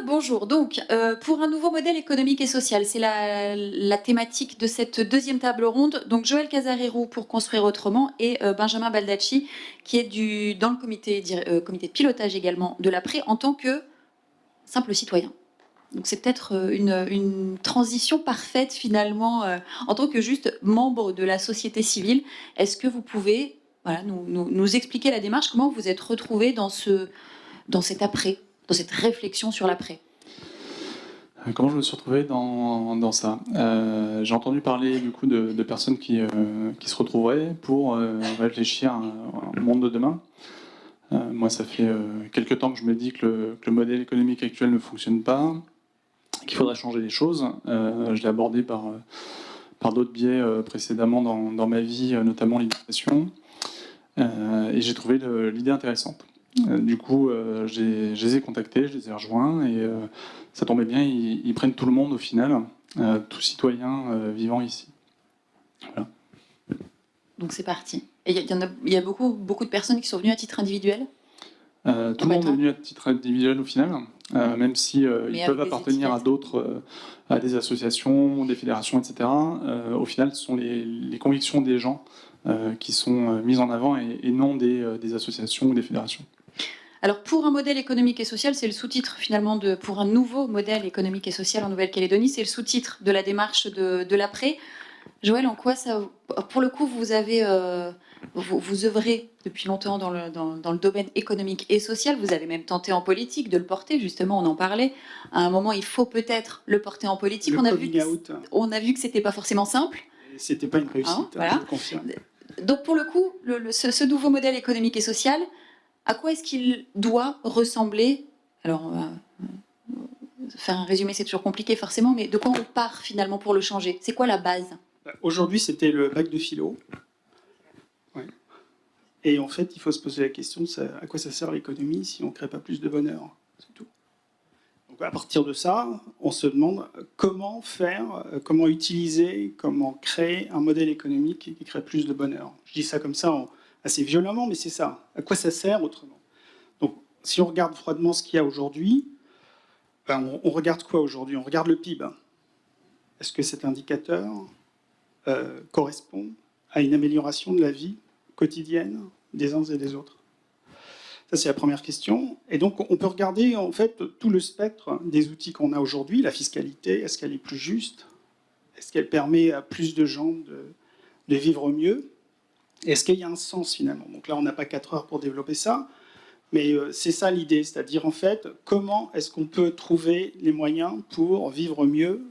Bonjour. Donc, pour un nouveau modèle économique et social, c'est la thématique de cette deuxième table ronde. Donc, Joël Casarero pour Construire autrement et Benjamin Baldacci qui est dans le comité de pilotage également de l'après en tant que simple citoyen. Donc, c'est peut-être une transition parfaite finalement en tant que juste membre de la société civile. Est-ce que vous pouvez nous expliquer la démarche, comment vous vous êtes retrouvé dans cet après, dans cette réflexion sur l'après? Comment je me suis retrouvé dans ça? J'ai entendu parler du coup de personnes qui se retrouveraient pour réfléchir à un monde de demain. Moi, ça fait quelques temps que je me dis que le modèle économique actuel ne fonctionne pas, qu'il faudrait changer les choses. Je l'ai abordé par d'autres biais précédemment dans ma vie, notamment l'éducation. Et j'ai trouvé l'idée intéressante. Du coup, je les ai contactés, je les ai rejoints, et ça tombait bien, ils prennent tout le monde au final, tout citoyen vivant ici. Voilà. Donc c'est parti. Et il y a beaucoup de personnes qui sont venues à titre individuel? Tout le monde est venu à titre individuel au final, même si ils peuvent appartenir à d'autres, à des associations, des fédérations, etc. Au final, ce sont les convictions des gens qui sont mises en avant et non des associations ou des fédérations. Alors, pour un modèle économique et social, c'est le sous-titre finalement pour un nouveau modèle économique et social en Nouvelle-Calédonie, c'est le sous-titre de la démarche de l'après. Joël, en quoi ça, pour le coup, vous œuvrez depuis longtemps dans le domaine économique et social, vous avez même tenté en politique de le porter, justement, on en parlait. À un moment, il faut peut-être le porter en politique. On a vu que c'était pas forcément simple. C'était pas une réussite, voilà. Je le confirme. Donc pour le coup, ce nouveau modèle économique et social, à quoi est-ce qu'il doit ressembler? Alors, faire un résumé, c'est toujours compliqué forcément, mais de quoi on part finalement pour le changer? C'est quoi la base? Aujourd'hui, c'était le bac de philo. Ouais. Et en fait, il faut se poser la question, à quoi ça sert l'économie si on ne crée pas plus de bonheur? C'est tout. Donc à partir de ça, on se demande comment faire, comment utiliser, comment créer un modèle économique qui crée plus de bonheur. Je dis ça comme ça assez violemment, mais c'est ça. À quoi ça sert autrement? Donc si on regarde froidement ce qu'il y a aujourd'hui, on regarde quoi aujourd'hui? On regarde le PIB. Est-ce que cet indicateur correspond à une amélioration de la vie quotidienne des uns et des autres? Ça, c'est la première question. Et donc, on peut regarder en fait tout le spectre des outils qu'on a aujourd'hui. La fiscalité, est-ce qu'elle est plus juste? Est-ce qu'elle permet à plus de gens de vivre mieux? Est-ce qu'il y a un sens finalement? Donc là, on n'a pas 4 heures pour développer ça, mais c'est ça l'idée, c'est-à-dire en fait, comment est-ce qu'on peut trouver les moyens pour vivre mieux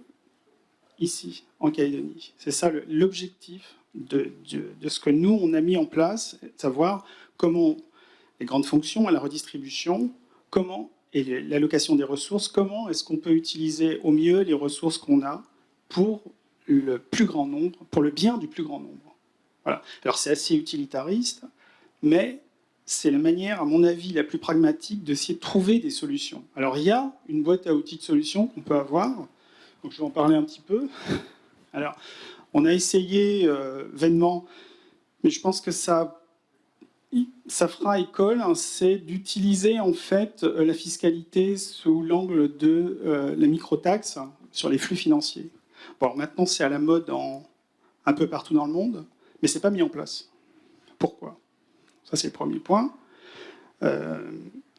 ici, en Calédonie? C'est ça l'objectif de ce que nous, on a mis en place, savoir comment les grandes fonctions, la redistribution, comment, et l'allocation des ressources, comment est-ce qu'on peut utiliser au mieux les ressources qu'on a pour le plus grand nombre, pour le bien du plus grand nombre. Voilà. Alors c'est assez utilitariste, mais c'est la manière, à mon avis, la plus pragmatique d'essayer de trouver des solutions. Alors il y a une boîte à outils de solutions qu'on peut avoir, donc je vais en parler un petit peu. Alors, on a essayé vainement, mais je pense que ça fera école, hein, c'est d'utiliser en fait la fiscalité sous l'angle de la microtaxe sur les flux financiers. Bon, maintenant c'est à la mode un peu partout dans le monde, mais c'est pas mis en place. Pourquoi? Ça c'est le premier point.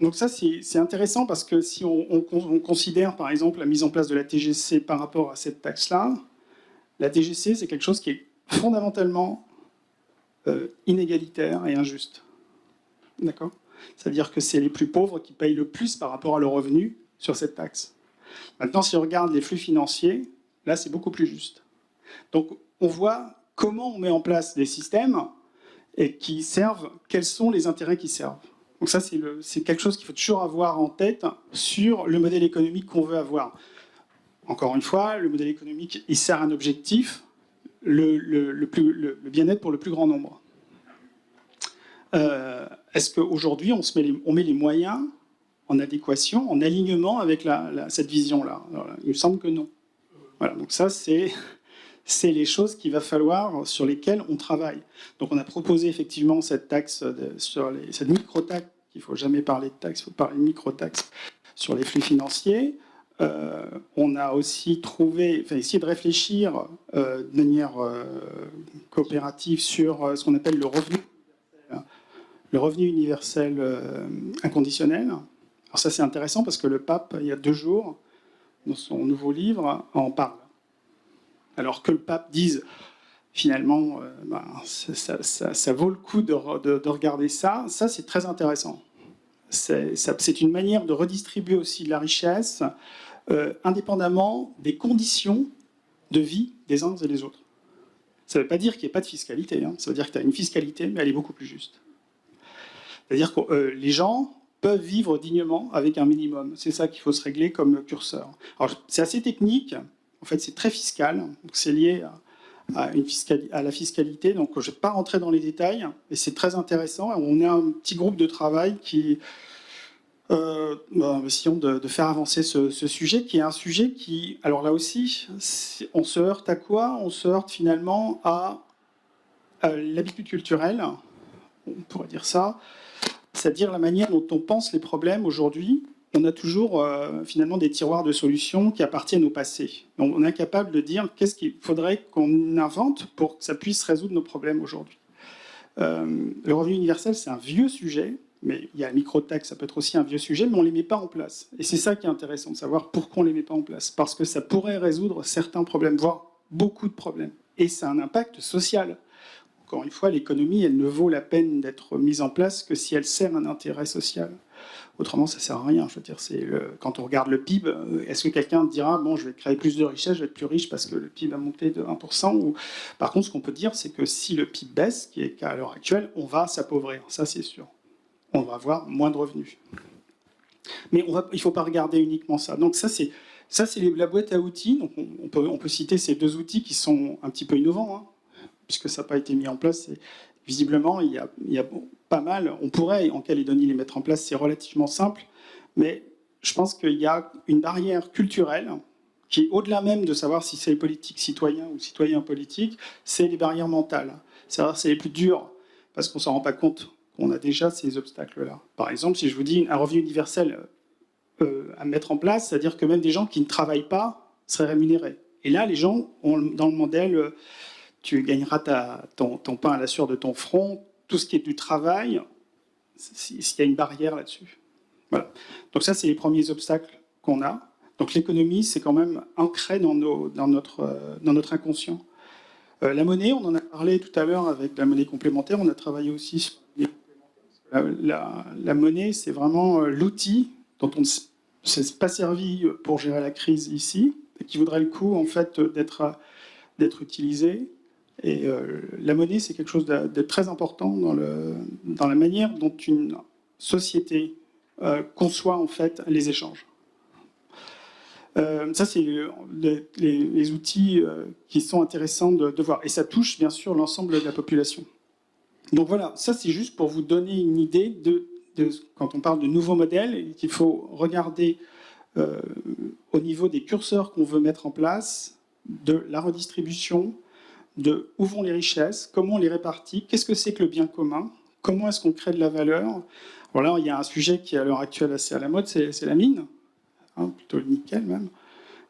Donc ça c'est intéressant parce que si on considère par exemple la mise en place de la TGC par rapport à cette taxe-là, la TGC c'est quelque chose qui est fondamentalement inégalitaire et injuste. D'accord? C'est-à-dire que c'est les plus pauvres qui payent le plus par rapport à leurs revenus sur cette taxe. Maintenant, si on regarde les flux financiers, là, c'est beaucoup plus juste. Donc, on voit comment on met en place des systèmes et qui servent, quels sont les intérêts qui servent. Donc ça, c'est quelque chose qu'il faut toujours avoir en tête sur le modèle économique qu'on veut avoir. Encore une fois, le modèle économique, il sert un objectif, le bien-être pour le plus grand nombre. Est-ce qu'aujourd'hui, on met les moyens en adéquation, en alignement avec cette vision-là? Il me semble que non. Voilà, donc ça, c'est les choses qu'il va falloir, sur lesquelles on travaille. Donc on a proposé effectivement cette taxe, cette micro-taxe, il ne faut jamais parler de taxe, il faut parler de micro-taxe, sur les flux financiers. On a aussi essayé de réfléchir de manière coopérative sur ce qu'on appelle le revenu universel inconditionnel. Alors ça, c'est intéressant parce que le pape, il y a 2 jours, dans son nouveau livre, en parle. Alors que le pape dise, finalement, ça vaut le coup de regarder ça, c'est très intéressant. C'est une manière de redistribuer aussi la richesse indépendamment des conditions de vie des uns et des autres. Ça ne veut pas dire qu'il n'y ait pas de fiscalité, hein. Ça veut dire que tu as une fiscalité, mais elle est beaucoup plus juste. C'est-à-dire que les gens peuvent vivre dignement avec un minimum. C'est ça qu'il faut se régler comme curseur. Alors, c'est assez technique. En fait, c'est très fiscal. Donc, c'est lié à la fiscalité. Donc, je ne vais pas rentrer dans les détails, mais c'est très intéressant. On est un petit groupe de travail qui essayons de faire avancer ce sujet, qui est un sujet qui, alors là aussi, on se heurte à quoi? On se heurte finalement à l'habitude culturelle, on pourrait dire ça, c'est-à-dire la manière dont on pense les problèmes aujourd'hui. On a toujours finalement des tiroirs de solutions qui appartiennent au passé. Donc, on est incapable de dire qu'est-ce qu'il faudrait qu'on invente pour que ça puisse résoudre nos problèmes aujourd'hui. Le revenu universel, c'est un vieux sujet, mais il y a la microtaxe, ça peut être aussi un vieux sujet, mais on ne les met pas en place. Et c'est ça qui est intéressant, de savoir pourquoi on ne les met pas en place. Parce que ça pourrait résoudre certains problèmes, voire beaucoup de problèmes. Et ça a un impact social. Encore une fois, l'économie, elle ne vaut la peine d'être mise en place que si elle sert un intérêt social. Autrement, ça ne sert à rien. Je veux dire, quand on regarde le PIB, est-ce que quelqu'un dira bon, je vais créer plus de richesse, je vais être plus riche parce que le PIB a monté de 1% ou... Par contre, ce qu'on peut dire, c'est que si le PIB baisse, qui est qu'à l'heure actuelle, on va s'appauvrir. Ça, c'est sûr. On va avoir moins de revenus. Mais il ne faut pas regarder uniquement ça. Donc ça, c'est la boîte à outils. Donc on peut citer ces 2 outils qui sont un petit peu innovants, hein, puisque ça n'a pas été mis en place. Et visiblement, il y a pas mal. On pourrait, en Calédonie, les mettre en place. C'est relativement simple. Mais je pense qu'il y a une barrière culturelle qui est au-delà même de savoir si c'est politique citoyen ou citoyen politique, c'est les barrières mentales. C'est les plus dures, parce qu'on ne s'en rend pas compte. On a déjà ces obstacles-là. Par exemple, si je vous dis un revenu universel à mettre en place, c'est-à-dire que même des gens qui ne travaillent pas seraient rémunérés. Et là, les gens ont dans le modèle, tu gagneras ton pain à la sueur de ton front, tout ce qui est du travail, s'il y a une barrière là-dessus. Voilà. Donc ça, c'est les premiers obstacles qu'on a. Donc l'économie, c'est quand même ancré dans notre inconscient. La monnaie, on en a parlé tout à l'heure avec la monnaie complémentaire, on a travaillé aussi sur la monnaie, c'est vraiment l'outil dont on ne s'est pas servi pour gérer la crise ici, et qui vaudrait le coup en fait d'être utilisé. Et la monnaie, c'est quelque chose de très important dans la manière dont une société conçoit en fait les échanges. Ça, c'est les outils qui sont intéressants de voir. Et ça touche bien sûr l'ensemble de la population. Donc voilà, ça c'est juste pour vous donner une idée de quand on parle de nouveaux modèles, qu'il faut regarder au niveau des curseurs qu'on veut mettre en place, de la redistribution, de où vont les richesses, comment on les répartit, qu'est-ce que c'est que le bien commun, comment est-ce qu'on crée de la valeur. Voilà, il y a un sujet qui est à l'heure actuelle assez à la mode, c'est la mine, hein, plutôt le nickel même.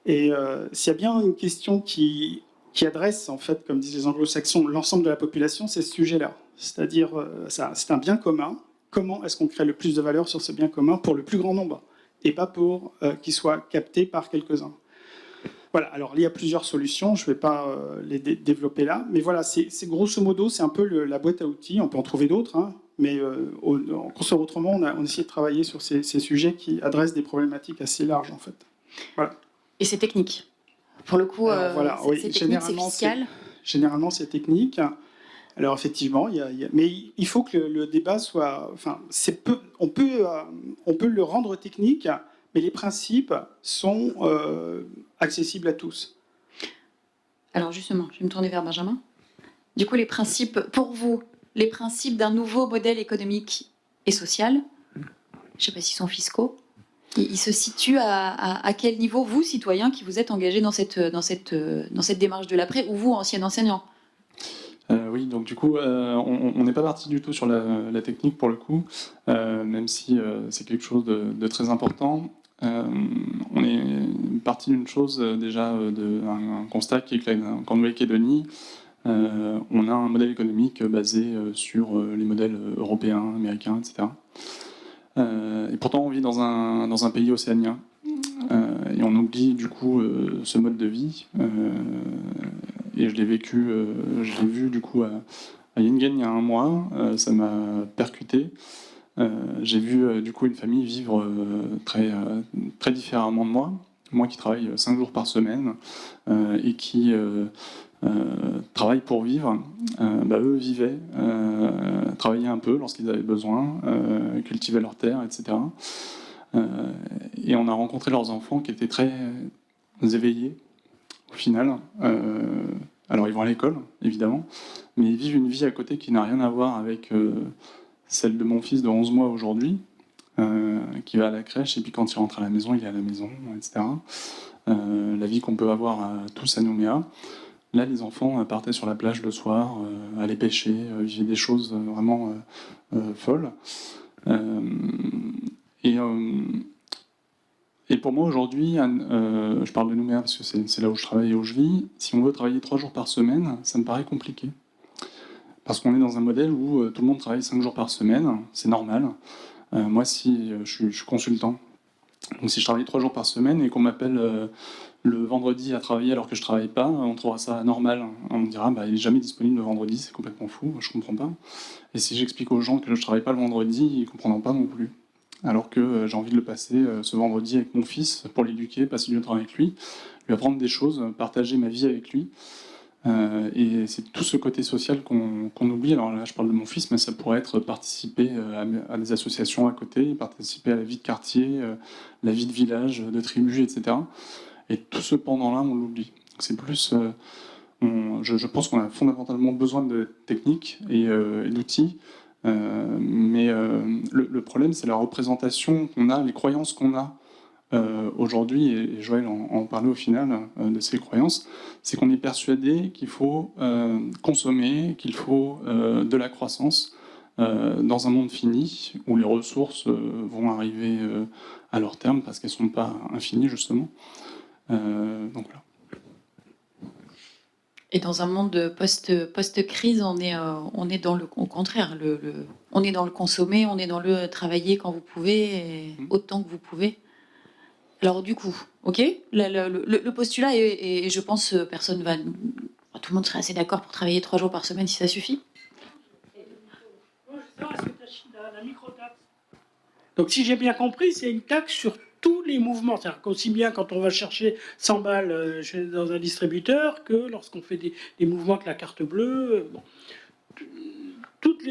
Et s'il y a bien une question qui adresse, en fait, comme disent les anglo-saxons, l'ensemble de la population, c'est ce sujet-là. C'est-à-dire, c'est un bien commun. Comment est-ce qu'on crée le plus de valeur sur ce bien commun pour le plus grand nombre et pas pour qu'il soit capté par quelques-uns. Voilà, alors il y a plusieurs solutions, je ne vais pas les développer là, mais voilà, c'est grosso modo, c'est un peu la boîte à outils, on peut en trouver d'autres, hein, mais en Construire autrement, on a essayé de travailler sur ces sujets qui adressent des problématiques assez larges, en fait. Voilà. Et c'est technique. Pour le coup, voilà, oui, c'est technique, c'est fiscal. Généralement, c'est technique. Alors effectivement, mais il faut que le débat soit... Enfin, on peut le rendre technique, mais les principes sont accessibles à tous. Alors justement, je vais me tourner vers Benjamin. Du coup, les principes, pour vous, les principes d'un nouveau modèle économique et social, je ne sais pas s'ils sont fiscaux, ils se situent à quel niveau, vous, citoyens, qui vous êtes engagés dans cette démarche de l'après, ou vous, ancien enseignant? Oui, donc du coup, on n'est pas parti du tout sur la technique pour le coup, même si c'est quelque chose de très important. on est parti d'une chose déjà, un constat qui est que qu'en Nouvelle-Calédonie, on a un modèle économique basé sur les modèles européens, américains, etc. Et pourtant, on vit dans un pays océanien. Et on oublie du coup ce mode de vie. Et je l'ai vécu, je l'ai vu du coup à Yingen il y a un mois. Ça m'a percuté. J'ai vu du coup une famille vivre très différemment de moi. Moi qui travaille 5 jours par semaine et qui travaille pour vivre, eux vivaient, travaillaient un peu lorsqu'ils avaient besoin, cultivaient leurs terres, etc. Et on a rencontré leurs enfants qui étaient très éveillés au final. Alors ils vont à l'école, évidemment, mais ils vivent une vie à côté qui n'a rien à voir avec celle de mon fils de 11 mois aujourd'hui, qui va à la crèche, et puis quand il rentre à la maison, il est à la maison, etc. La vie qu'on peut avoir tous à Nouméa. Là, les enfants partaient sur la plage le soir, allaient pêcher, vivaient des choses vraiment folles. Et pour moi, aujourd'hui, je parle de Nouméa parce que c'est là où je travaille et où je vis, si on veut travailler 3 jours par semaine, ça me paraît compliqué. Parce qu'on est dans un modèle où tout le monde travaille 5 jours par semaine, c'est normal. Moi, si je suis consultant, donc si je travaille 3 jours par semaine et qu'on m'appelle le vendredi à travailler alors que je travaille pas, on trouvera ça normal. On me dira, il est jamais disponible le vendredi, c'est complètement fou, je comprends pas. Et si j'explique aux gens que je travaille pas le vendredi, ils comprendront pas non plus. Alors que j'ai envie de le passer ce vendredi avec mon fils pour l'éduquer, passer du temps avec lui, lui apprendre des choses, partager ma vie avec lui. Et c'est tout ce côté social qu'on oublie. Alors là, je parle de mon fils, mais ça pourrait être participer à des associations à côté, participer à la vie de quartier, la vie de village, de tribu, etc. Et tout ce pendant-là, on l'oublie. C'est plus... je pense qu'on a fondamentalement besoin de techniques et d'outils, mais le problème, c'est la représentation qu'on a, les croyances qu'on a aujourd'hui, et Joël en parlait au final de ces croyances, c'est qu'on est persuadé qu'il faut consommer, qu'il faut de la croissance dans un monde fini, où les ressources vont arriver à leur terme, parce qu'elles ne sont pas infinies, justement. Donc voilà. Et dans un monde post-crise, on est dans au contraire, on est dans le consommer, on est dans le travailler quand vous pouvez, et autant que vous pouvez. Alors du coup, ok, le postulat, et je pense personne va, tout le monde serait assez d'accord pour travailler 3 jours par semaine si ça suffit. La microtaxe. Donc si j'ai bien compris, c'est une taxe sur tous les mouvements. C'est-à-dire qu'aussi bien quand on va chercher 100 balles dans un distributeur que lorsqu'on fait des mouvements avec la carte bleue. Bon. Toutes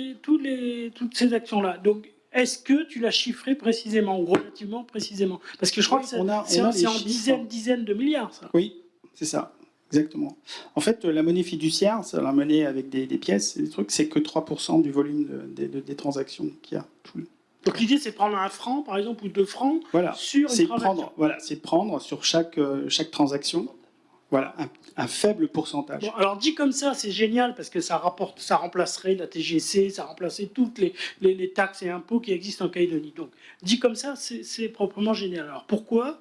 ces actions-là. Donc est-ce que tu l'as chiffré précisément ou relativement précisément? Parce que je crois que c'est en dizaines de milliards, ça. Oui, c'est ça. Exactement. En fait, la monnaie fiduciaire, c'est la monnaie avec des pièces et des trucs, c'est que 3% du volume des transactions qu'il y a. Donc l'idée, c'est de prendre 1 franc, par exemple, ou 2 francs sur une transaction. C'est de prendre sur chaque transaction, un faible pourcentage. Bon, alors dit comme ça, c'est génial parce que ça remplacerait la TGC, ça remplacerait toutes les taxes et impôts qui existent en Calédonie. Donc dit comme ça, c'est proprement génial. Alors pourquoi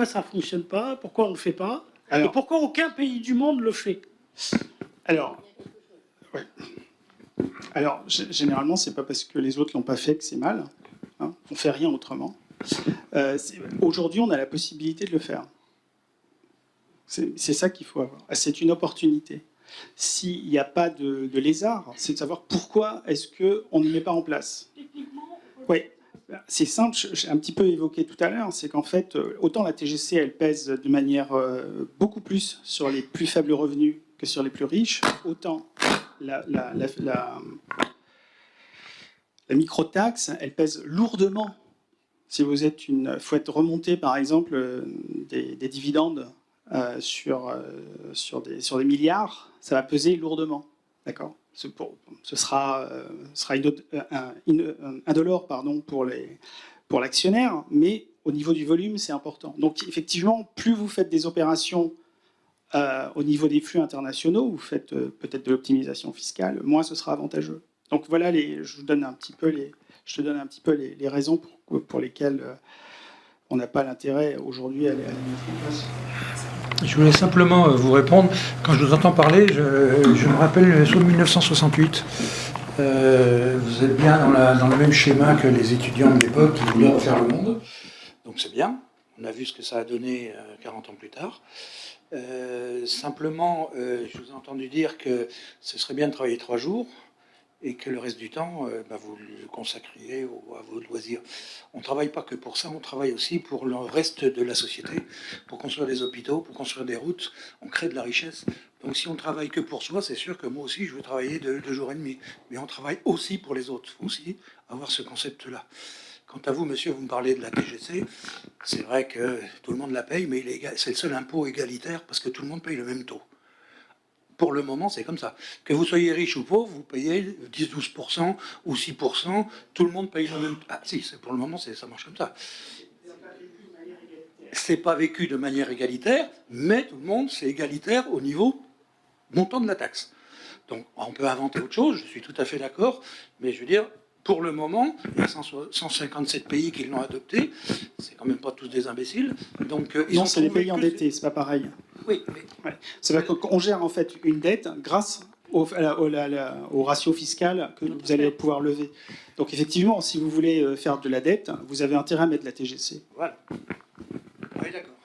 ça ne fonctionne pas? Pourquoi on ne le fait pas? Et pourquoi aucun pays du monde le fait? Alors, généralement, c'est pas parce que les autres l'ont pas fait que c'est mal. Hein, on fait rien autrement. Aujourd'hui, on a la possibilité de le faire. C'est ça qu'il faut avoir. C'est une opportunité. S'il n'y a pas de lézard, c'est de savoir pourquoi est-ce qu'on ne le met pas en place. Oui. C'est simple, j'ai un petit peu évoqué tout à l'heure, c'est qu'en fait, autant la TGC, elle pèse de manière beaucoup plus sur les plus faibles revenus que sur les plus riches, autant la microtaxe, elle pèse lourdement. Si vous êtes faut être remonté, par exemple, des dividendes sur des milliards, ça va peser lourdement. D'accord ? Ce sera indolore pour l'actionnaire, mais au niveau du volume, c'est important. Donc effectivement, plus vous faites des opérations au niveau des flux internationaux, vous faites peut-être de l'optimisation fiscale, moins ce sera avantageux. Donc voilà, je vous donne un petit peu Je te donne un petit peu les raisons pour lesquelles on n'a pas l'intérêt aujourd'hui à les mettre en place. Je voulais simplement vous répondre. Quand je vous entends parler, je me rappelle sur 1968. Vous êtes bien dans le même schéma que les étudiants de l'époque qui voulaient refaire le monde. Donc c'est bien. On a vu ce que ça a donné 40 ans plus tard. Simplement, je vous ai entendu dire que ce serait bien de travailler 3 jours et que le reste du temps, vous le consacriez à vos loisirs. On ne travaille pas que pour ça, on travaille aussi pour le reste de la société, pour construire des hôpitaux, pour construire des routes, on crée de la richesse. Donc si on ne travaille que pour soi, c'est sûr que moi aussi je veux travailler 2 jours et demi, mais on travaille aussi pour les autres, il faut aussi avoir ce concept-là. Quant à vous, monsieur, vous me parlez de la TGC, c'est vrai que tout le monde la paye, mais c'est le seul impôt égalitaire parce que tout le monde paye le même taux. Pour le moment, c'est comme ça. Que vous soyez riche ou pauvre, vous payez 10-12% ou 6%, tout le monde paye le même... Ah si, pour le moment, ça marche comme ça. C'est pas vécu de manière égalitaire, mais tout le monde, c'est égalitaire au niveau montant de la taxe. Donc, on peut inventer autre chose, je suis tout à fait d'accord, mais je veux dire, pour le moment, il y a 157 pays qui l'ont adopté, c'est quand même pas tous des imbéciles. Donc, non, c'est les pays endettés, c'est pas pareil. Oui, mais... Ouais. C'est vrai qu'on gère en fait une dette grâce au ratio fiscal que vous allez pouvoir lever. Donc effectivement, si vous voulez faire de la dette, vous avez intérêt à mettre de la TGC. Voilà. Oui, d'accord.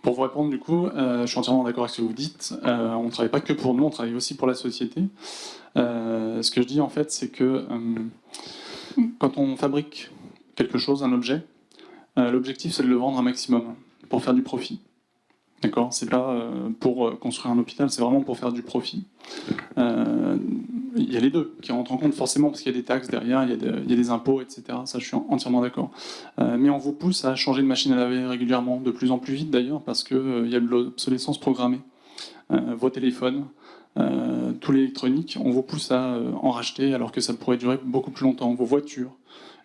Pour vous répondre, du coup, je suis entièrement d'accord avec ce que vous dites. On ne travaille pas que pour nous, on travaille aussi pour la société. Ce que je dis, en fait, c'est que quand on fabrique quelque chose, un objet, l'objectif, c'est de le vendre un maximum pour faire du profit. D'accord ? C'est pas pour construire un hôpital, c'est vraiment pour faire du profit. Il y a les deux qui rentrent en compte forcément parce qu'il y a des taxes derrière, il y a des impôts, etc. Ça, je suis entièrement d'accord. Mais on vous pousse à changer de machine à laver régulièrement, de plus en plus vite d'ailleurs, parce qu'il y a de l'obsolescence programmée. Vos téléphones, tout l'électronique, on vous pousse à en racheter alors que ça pourrait durer beaucoup plus longtemps. Vos voitures,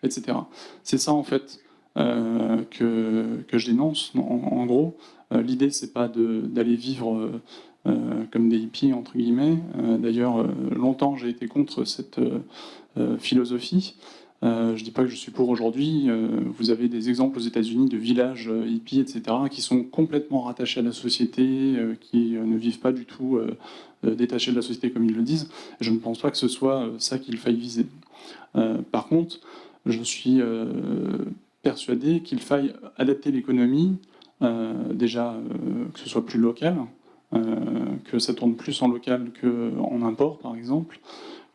etc. C'est ça en fait que je dénonce. En gros, l'idée c'est pas d'aller vivre comme des hippies entre guillemets. D'ailleurs, longtemps j'ai été contre cette philosophie. Je dis pas que je suis pour aujourd'hui. Vous avez des exemples aux États-Unis de villages hippies, etc., qui sont complètement rattachés à la société, qui ne vivent pas du tout détachés de la société comme ils le disent. Je ne pense pas que ce soit ça qu'il faille viser. Par contre, je suis persuadé qu'il faille adapter l'économie, déjà que ce soit plus local, que ça tourne plus en local qu'en import, par exemple,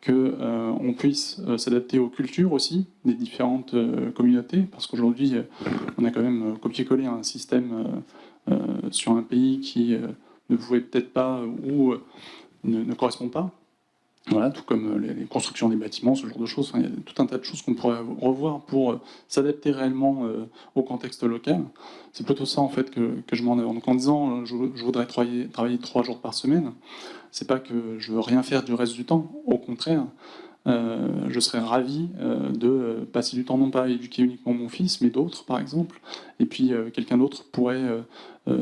qu'on puisse s'adapter aux cultures aussi des différentes communautés, parce qu'aujourd'hui, on a quand même copié-collé un système sur un pays qui ne pouvait peut-être pas ou ne correspond pas. Voilà, tout comme les constructions des bâtiments, ce genre de choses. Enfin, il y a tout un tas de choses qu'on pourrait revoir pour s'adapter réellement au contexte local. C'est plutôt ça en fait que je m'en avance. Donc en disant je voudrais travailler 3 jours par semaine, c'est pas que je veux rien faire du reste du temps. Au contraire, je serais ravi de passer du temps non pas à éduquer uniquement mon fils, mais d'autres par exemple. Et puis quelqu'un d'autre pourrait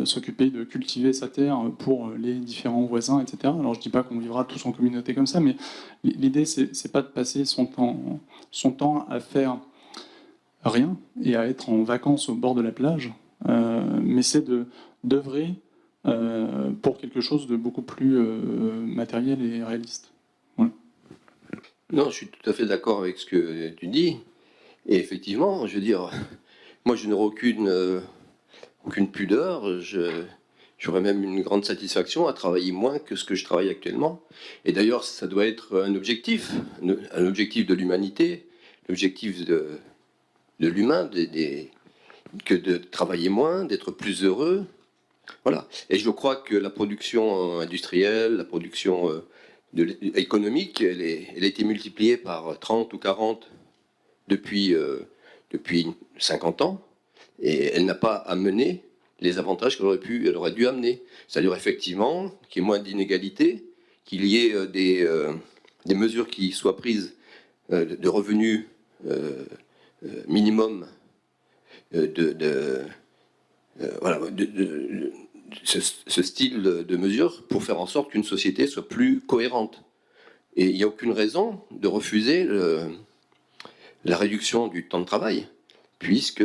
s'occuper de cultiver sa terre pour les différents voisins, etc. Alors je dis pas qu'on vivra tous en communauté comme ça, mais l'idée c'est pas de passer son temps à faire rien et à être en vacances au bord de la plage, mais c'est d'œuvrer pour quelque chose de beaucoup plus matériel et réaliste. Voilà. Non, je suis tout à fait d'accord avec ce que tu dis. Et effectivement, je veux dire, moi je n'aurai aucune pudeur. J'aurais même une grande satisfaction à travailler moins que ce que je travaille actuellement. Et d'ailleurs, ça doit être un objectif de l'humanité, l'objectif de l'humain, que de travailler moins, d'être plus heureux. Voilà. Et je crois que la production industrielle, la production économique, elle a été multipliée par 30 ou 40 depuis 50 ans. Et elle n'a pas amené les avantages qu'elle aurait dû amener. C'est-à-dire effectivement qu'il y ait moins d'inégalités, qu'il y ait des mesures qui soient prises de revenus minimum voilà, ce style de mesures pour faire en sorte qu'une société soit plus cohérente. Et il n'y a aucune raison de refuser la réduction du temps de travail, puisque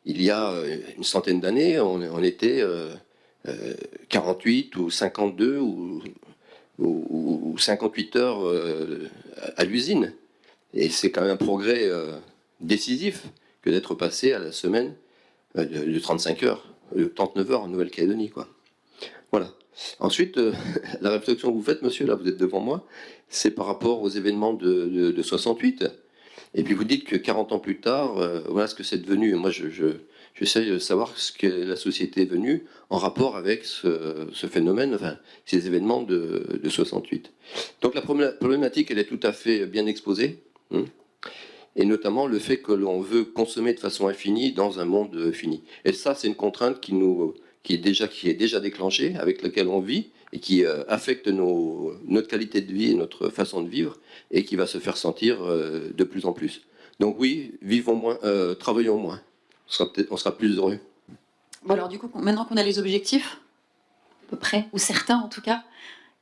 il y a une centaine d'années, on était 48 ou 52 ou 58 heures à l'usine. Et c'est quand même un progrès décisif que d'être passé à la semaine de 35 heures, de 39 heures en Nouvelle-Calédonie, quoi. Voilà. Ensuite, la réflexion que vous faites, monsieur, là, vous êtes devant moi, c'est par rapport aux événements de 68. Et puis vous dites que 40 ans plus tard, voilà ce que c'est devenu. Moi, j'essaie de savoir ce que la société est devenue en rapport avec ce phénomène, enfin, ces événements de 68. Donc la problématique, elle est tout à fait bien exposée, hein, et notamment le fait que l'on veut consommer de façon infinie dans un monde fini. Et ça, c'est une contrainte qui est déjà déclenchée, avec laquelle on vit, et qui affecte notre qualité de vie et notre façon de vivre, et qui va se faire sentir de plus en plus. Donc oui, vivons moins, travaillons moins. On sera plus heureux. Bon alors du coup, maintenant qu'on a les objectifs, à peu près, ou certains en tout cas,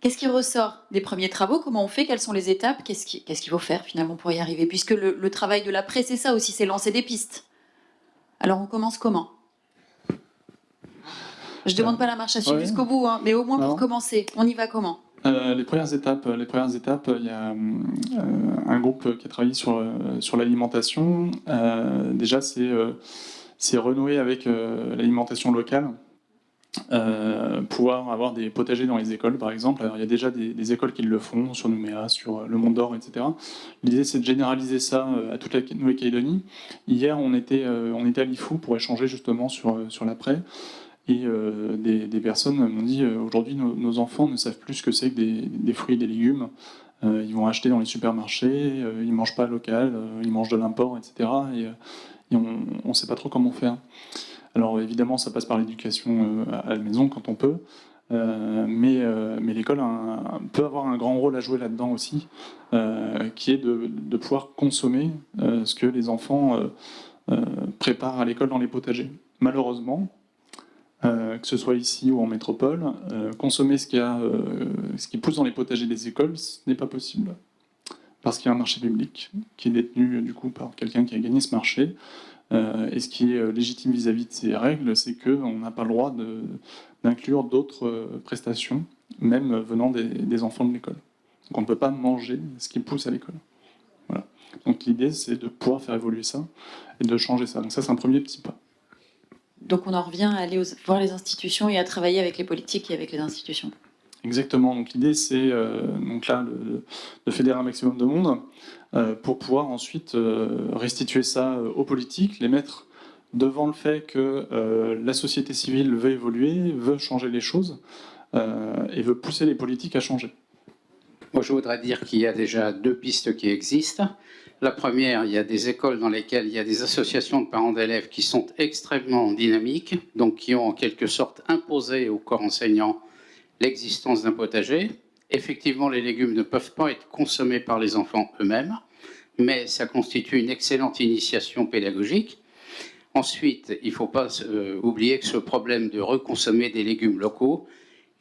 qu'est-ce qui ressort des premiers travaux? Comment on fait? Quelles sont les étapes? Qu'est-ce qu'il faut faire finalement pour y arriver? Puisque le travail de l'après, c'est ça aussi, c'est lancer des pistes. Alors on commence comment? Je ne demande pas la marche à suivre jusqu'au bout, hein, mais au moins pour commencer, on y va comment? Les premières étapes, il y a un groupe qui a travaillé sur l'alimentation. Déjà, c'est renouer avec l'alimentation locale. Pouvoir avoir des potagers dans les écoles, par exemple. Alors, il y a déjà des écoles qui le font, sur Nouméa, sur le Mont d'Or, etc. L'idée, c'est de généraliser ça à toute la Nouvelle-Calédonie. Hier, on était à Lifou pour échanger justement sur l'après. Et des personnes m'ont dit aujourd'hui nos enfants ne savent plus ce que c'est que des fruits et des légumes. Ils vont acheter dans les supermarchés, ils mangent pas local, ils mangent de l'import, etc. Et on ne sait pas trop comment faire. Alors évidemment, ça passe par l'éducation à la maison quand on peut, mais l'école peut avoir un grand rôle à jouer là-dedans aussi, qui est de pouvoir consommer ce que les enfants préparent à l'école dans les potagers. Malheureusement, que ce soit ici ou en métropole, consommer ce qui pousse dans les potagers des écoles, ce n'est pas possible. Parce qu'il y a un marché public qui est détenu du coup par quelqu'un qui a gagné ce marché. Et ce qui est légitime vis-à-vis de ces règles, c'est qu'on n'a pas le droit d'inclure d'autres prestations, même venant des enfants de l'école. Donc on ne peut pas manger ce qui pousse à l'école. Voilà. Donc l'idée, c'est de pouvoir faire évoluer ça et de changer ça. Donc ça, c'est un premier petit pas. Donc on en revient à aller voir les institutions et à travailler avec les politiques et avec les institutions. Exactement. Donc l'idée, c'est donc là de fédérer un maximum de monde pour pouvoir ensuite restituer ça aux politiques, les mettre devant le fait que la société civile veut évoluer, veut changer les choses et veut pousser les politiques à changer. Moi, je voudrais dire qu'il y a déjà deux pistes qui existent. La première, il y a des écoles dans lesquelles il y a des associations de parents d'élèves qui sont extrêmement dynamiques, donc qui ont en quelque sorte imposé au corps enseignant l'existence d'un potager. Effectivement, les légumes ne peuvent pas être consommés par les enfants eux-mêmes, mais ça constitue une excellente initiation pédagogique. Ensuite, il ne faut pas oublier que ce problème de reconsommer des légumes locaux,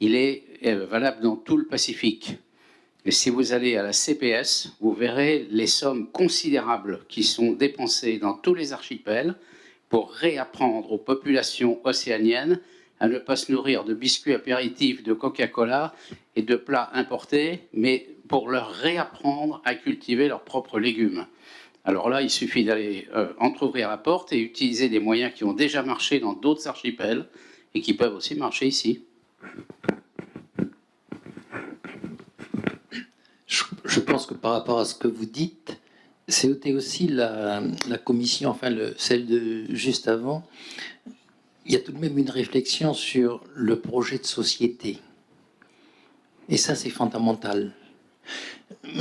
il est valable dans tout le Pacifique. Et si vous allez à la CPS, vous verrez les sommes considérables qui sont dépensées dans tous les archipels pour réapprendre aux populations océaniennes à ne pas se nourrir de biscuits apéritifs, de Coca-Cola et de plats importés, mais pour leur réapprendre à cultiver leurs propres légumes. Alors là, il suffit d'aller entrouvrir la porte et utiliser des moyens qui ont déjà marché dans d'autres archipels et qui peuvent aussi marcher ici. Je pense que par rapport à ce que vous dites, c'était aussi la commission, enfin celle de juste avant, il y a tout de même une réflexion sur le projet de société. Et ça, c'est fondamental.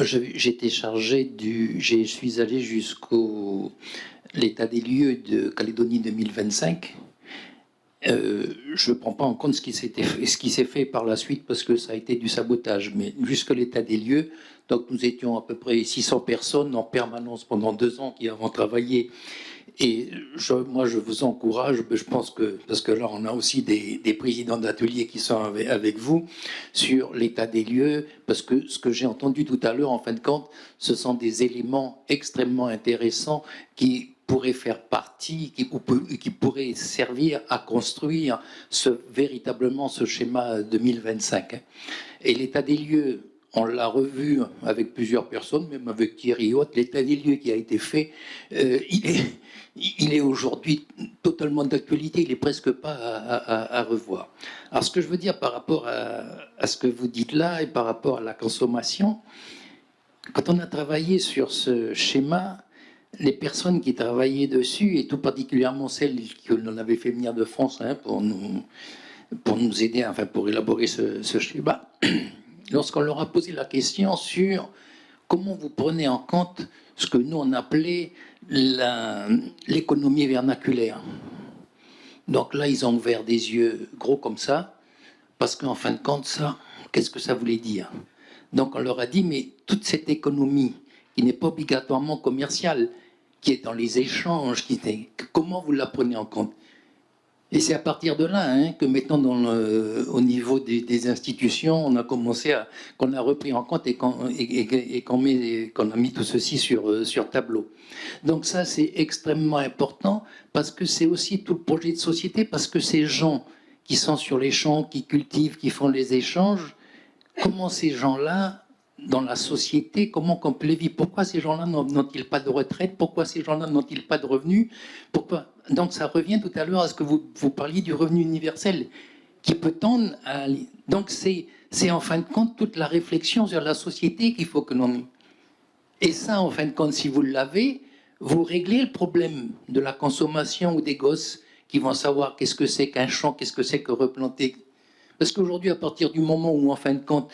J'étais chargé je suis allé jusqu'au l'état des lieux de Calédonie 2025. je ne prends pas en compte ce qui s'est fait par la suite parce que ça a été du sabotage. Mais jusqu'à l'état des lieux, donc nous étions à peu près 600 personnes en permanence pendant 2 ans qui avons travaillé. Et moi, je vous encourage, je pense que, parce que là, on a aussi des présidents d'ateliers qui sont avec vous, sur l'état des lieux, parce que ce que j'ai entendu tout à l'heure, en fin de compte, ce sont des éléments extrêmement intéressants qui pourraient faire partie, qui pourraient servir à construire véritablement ce schéma 2025. Et l'état des lieux, on l'a revu avec plusieurs personnes, même avec Thierry et autres, l'état des lieux qui a été fait, il est aujourd'hui totalement d'actualité, il n'est presque pas à revoir. Alors ce que je veux dire par rapport à ce que vous dites là et par rapport à la consommation, quand on a travaillé sur ce schéma, les personnes qui travaillaient dessus, et tout particulièrement celles qui l'on avait fait venir de France pour nous aider, enfin pour élaborer ce schéma, lorsqu'on leur a posé la question sur comment vous prenez en compte ce que nous on appelait l'économie vernaculaire. Donc là, ils ont ouvert des yeux gros comme ça, parce qu'en fin de compte, ça, qu'est-ce que ça voulait dire? Donc on leur a dit, mais toute cette économie qui n'est pas obligatoirement commerciale, qui est dans les échanges, comment vous la prenez en compte? Et c'est à partir de là que maintenant, au niveau des institutions, on a qu'on a repris en compte et qu'on a mis tout ceci sur tableau. Donc ça, c'est extrêmement important parce que c'est aussi tout le projet de société, parce que ces gens qui sont sur les champs, qui cultivent, qui font les échanges, comment ces gens-là, dans la société, comment qu'on peut les vivre? Pourquoi ces gens-là n'ont-ils pas de retraite? Pourquoi ces gens-là n'ont-ils pas de revenus? Pourquoi? Donc ça revient tout à l'heure à ce que vous parliez du revenu universel, qui peut tendre à... Donc c'est en fin de compte toute la réflexion sur la société qu'il faut que l'on ait. Et ça, en fin de compte, si vous l'avez, vous réglez le problème de la consommation ou des gosses qui vont savoir qu'est-ce que c'est qu'un champ, qu'est-ce que c'est que replanter. Parce qu'aujourd'hui, à partir du moment où, en fin de compte,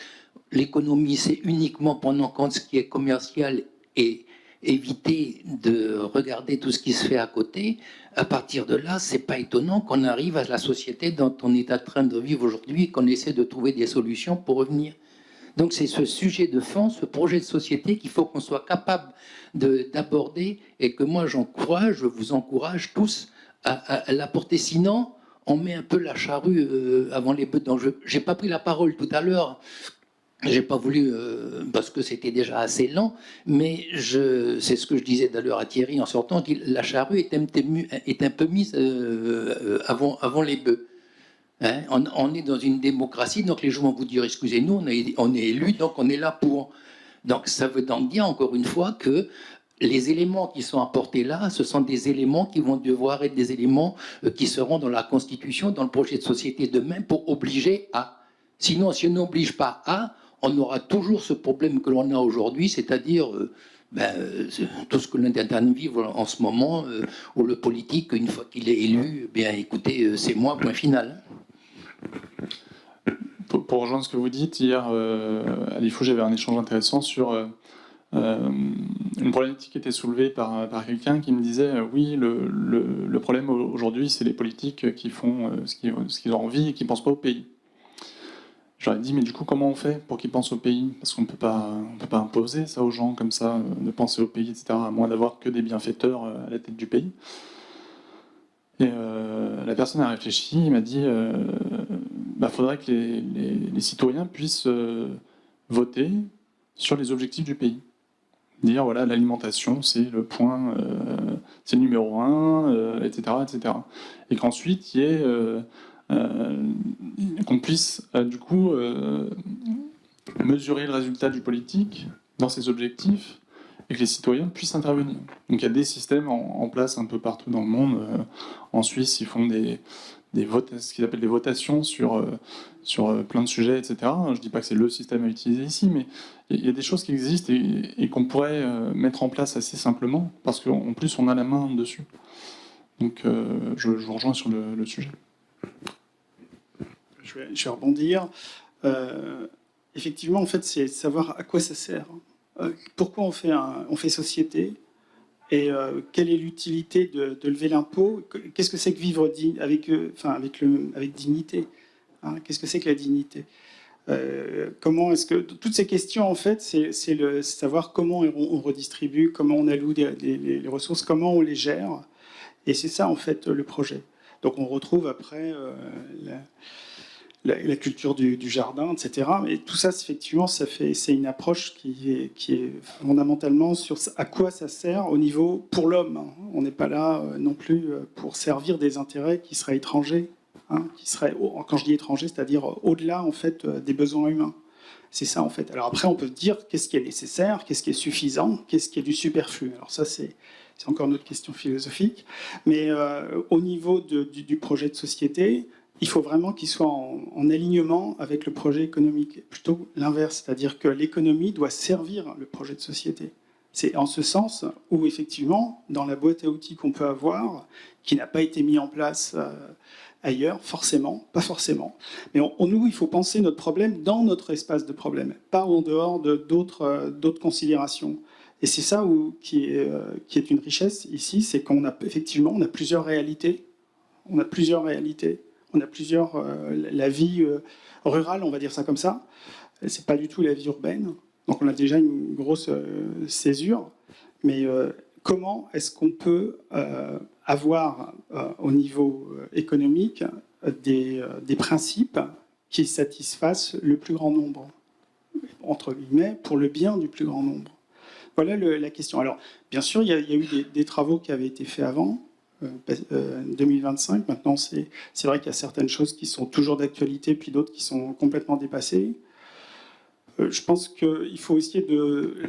l'économie, c'est uniquement prendre en compte ce qui est commercial et éviter de regarder tout ce qui se fait à côté, à partir de là, c'est pas étonnant qu'on arrive à la société dont on est en train de vivre aujourd'hui et qu'on essaie de trouver des solutions pour revenir. Donc c'est ce sujet de fond, ce projet de société qu'il faut qu'on soit capable d'aborder et que moi j'encourage, je vous encourage tous à l'apporter. Sinon, on met un peu la charrue avant les bœufs. Donc j'ai pas pris la parole tout à l'heure. J'ai pas voulu, parce que c'était déjà assez lent, mais c'est ce que je disais d'ailleurs à Thierry en sortant, la charrue est un peu mise avant les bœufs. Hein, on est dans une démocratie, donc les gens vont vous dire, excusez-nous, on est élus, donc on est là pour... Donc ça veut donc dire, encore une fois, que les éléments qui sont apportés là, ce sont des éléments qui vont devoir être des éléments qui seront dans la Constitution, dans le projet de société demain, pour obliger à... Sinon, si on n'oblige pas à... on aura toujours ce problème que l'on a aujourd'hui, c'est-à-dire tout ce que l'on est en train de vivre en ce moment, où le politique, une fois qu'il est élu, bien écoutez, c'est moi, point final. Pour rejoindre ce que vous dites, hier à l'IFO, j'avais un échange intéressant sur une problématique qui était soulevée par quelqu'un qui me disait oui, le problème aujourd'hui, c'est les politiques qui font ce qu'ils ont envie et qui ne pensent pas au pays. J'aurais dit, mais du coup, comment on fait pour qu'ils pensent au pays? Parce qu'on ne peut pas imposer ça aux gens comme ça, de penser au pays, etc., à moins d'avoir que des bienfaiteurs à la tête du pays. Et la personne a réfléchi, il m'a dit, faudrait que les citoyens puissent voter sur les objectifs du pays. Dire, voilà, l'alimentation, c'est le point, c'est le numéro 1, etc., etc. Et qu'ensuite, il y ait... qu'on puisse du coup mesurer le résultat du politique dans ses objectifs et que les citoyens puissent intervenir. Donc il y a des systèmes en place un peu partout dans le monde. En Suisse, ils font des votes, ce qu'ils appellent des votations sur plein de sujets, etc. Je ne dis pas que c'est le système à utiliser ici, mais il y a des choses qui existent et qu'on pourrait mettre en place assez simplement parce qu'en plus on a la main dessus. Donc je vous rejoins sur le sujet. Je vais rebondir. Effectivement, en fait, c'est savoir à quoi ça sert. Pourquoi on fait société Et quelle est l'utilité de lever l'impôt? Qu'est-ce que c'est que vivre avec dignité, hein? Qu'est-ce que c'est que la dignité? Comment est-ce que toutes ces questions, en fait, c'est savoir comment on redistribue, comment on alloue les ressources, comment on les gère. Et c'est ça, en fait, le projet. Donc on retrouve après la culture du jardin, etc. Mais tout ça, effectivement, c'est une approche qui est fondamentalement sur à quoi ça sert au niveau pour l'homme. On n'est pas là non plus pour servir des intérêts qui seraient étrangers, hein, qui seraient, quand je dis étrangers, c'est-à-dire au-delà en fait des besoins humains. C'est ça en fait. Alors après, on peut dire qu'est-ce qui est nécessaire, qu'est-ce qui est suffisant, qu'est-ce qui est du superflu. Alors ça, c'est encore une autre question philosophique. Mais au niveau du projet de société, il faut vraiment qu'il soit en alignement avec le projet économique. Plutôt l'inverse, c'est-à-dire que l'économie doit servir le projet de société. C'est en ce sens où, effectivement, dans la boîte à outils qu'on peut avoir, qui n'a pas été mis en place ailleurs, forcément, pas forcément. Mais nous, il faut penser notre problème dans notre espace de problème, pas en dehors d'autres considérations. Et c'est ça qui est une richesse ici, c'est qu'on a effectivement on a plusieurs réalités. On a plusieurs réalités. On a plusieurs. La vie rurale, on va dire ça comme ça, c'est pas du tout la vie urbaine. Donc on a déjà une grosse césure. Mais comment est-ce qu'on peut avoir au niveau économique des principes qui satisfassent le plus grand nombre, entre guillemets, pour le bien du plus grand nombre? Voilà la question. Alors, bien sûr, il y a eu des travaux qui avaient été faits avant 2025. Maintenant, c'est vrai qu'il y a certaines choses qui sont toujours d'actualité, puis d'autres qui sont complètement dépassées. Je pense qu'il faut essayer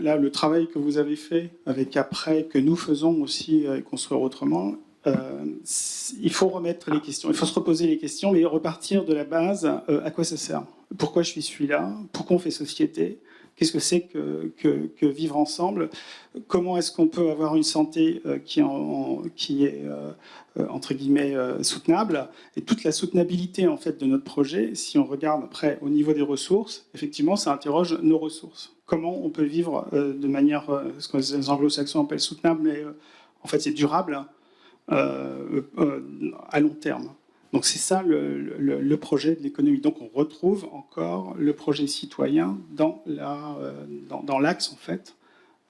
là, le travail que vous avez fait, avec après, que nous faisons aussi Construire autrement, il faut remettre les questions, il faut se reposer les questions, mais repartir de la base, à quoi ça sert? Pourquoi je suis celui-là? Pourquoi on fait société? Qu'est-ce que c'est que vivre ensemble? Comment est-ce qu'on peut avoir une santé qui est entre guillemets soutenable? Et toute la soutenabilité en fait de notre projet, si on regarde après au niveau des ressources, effectivement, ça interroge nos ressources. Comment on peut vivre de manière, ce que les anglo-saxons appellent soutenable, mais en fait c'est durable à long terme. Donc c'est ça le projet de l'économie. Donc on retrouve encore le projet citoyen dans l'axe en fait,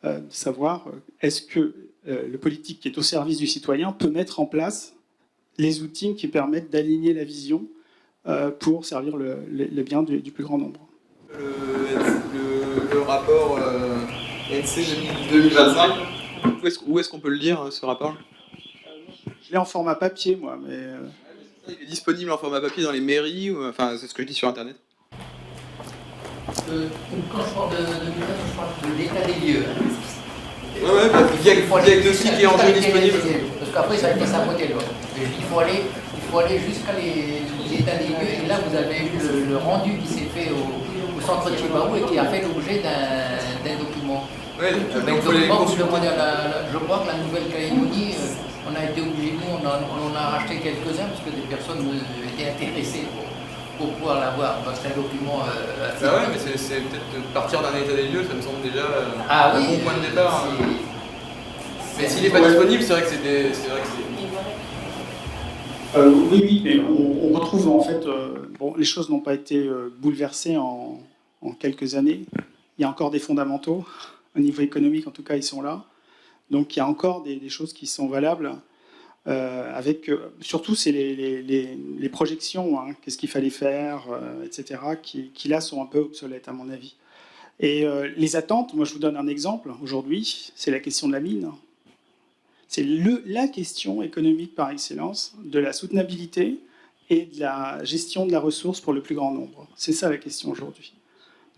de savoir est-ce que le politique qui est au service du citoyen peut mettre en place les outils qui permettent d'aligner la vision pour servir le bien du plus grand nombre. Le rapport NC 2025, où est-ce qu'on peut le lire ce rapport? Je l'ai en format papier moi, mais... Il est disponible en format papier dans les mairies, enfin c'est ce que je dis sur internet. Quand je parle de l'état des lieux. Ouais, parce qu'il y a le diagnostic et enjeux disponible. Parce qu'après ça a été saboté. Il faut aller jusqu'à l'état des lieux, et là vous avez eu le rendu qui s'est fait au centre de Chibaou et qui a fait l'objet d'un document. Ouais, donc je crois que la Nouvelle-Calédonie, on a été obligé, nous, on en a racheté quelques-uns parce que des personnes étaient intéressées pour pouvoir l'avoir. Donc c'est un document assez... Bah ouais, mais c'est peut-être partir d'un état des lieux, ça me semble déjà un bon point de départ. Mais s'il n'est pas disponible, c'est vrai que c'est... Oui, mais on retrouve en fait... les choses n'ont pas été bouleversées en quelques années. Il y a encore des fondamentaux. Au niveau économique, en tout cas, ils sont là. Donc il y a encore des choses qui sont valables. Surtout, c'est les projections, hein, qu'est-ce qu'il fallait faire, etc., qui là sont un peu obsolètes, à mon avis. Et les attentes, moi je vous donne un exemple aujourd'hui, c'est la question de la mine. C'est la question économique par excellence de la soutenabilité et de la gestion de la ressource pour le plus grand nombre. C'est ça la question aujourd'hui.